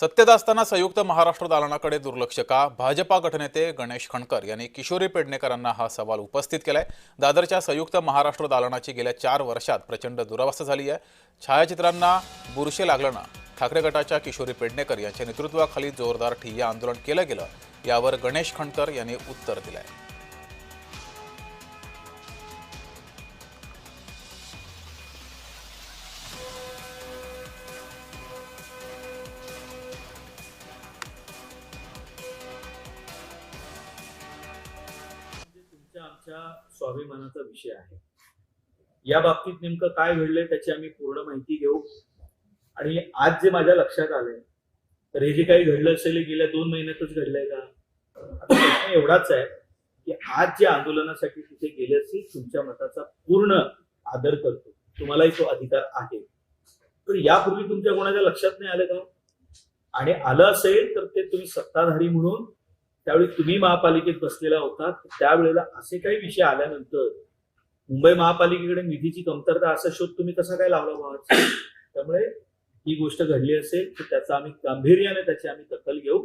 सत्तेत असताना संयुक्त महाराष्ट्र दालनाकडे दुर्लक्ष का? भाजपा गटनेते गणेश खणकर यांनी किशोरी पेडणेकरांना हा सवाल उपस्थित केलाय। दादरच्या संयुक्त महाराष्ट्र दालनाची गेल्या 4 वर्षात प्रचंड दुरावस्था झाली आहे। छायाचित्रांना बुरशे लागल्यानं ठाकरे गटाच्या किशोरी पेडणेकर यांच्या नेतृत्वाखाली जोरदार ठिय्या आंदोलन केलं गेलं। यावर गणेश खणकर यांनी उत्तर दिलंय। आमच्या स्वाभिमानाचा विषय आहे। या बाबतीत नेमकं काय घडलंय त्याची आम्ही पूर्ण माहिती घेऊ आणि आज जे माझ्या लक्षात आलंय तर हे जे काही घडलं असेल गेल्या 2 महिन्यातच घडलंय का? आता प्रश्न एवढाच आहे की आज जे आंदोलनासाठी तिथे गेले असतील तुमच्या मताचा पूर्ण आदर करतो, तुम्हालाही तो अधिकार आहे, पण यापूर्वी तुमच्या कोणाच्या लक्षात नाही आलं का? आणि आलं असेल तर ते तुम्ही सत्ताधारी म्हणून त्यावेळी तुम्ही महापालिकेत बसलेला होता, त्यावेळेला असे काही विषय आल्यानंतर मुंबई महापालिकेकडे निधीची कमतरता असा शोध तुम्ही कसा काय लावला व्हावा? त्यामुळे ही गोष्ट घडली असेल तर त्याचा आम्ही गांभीर्याने त्याची आम्ही दखल घेऊ।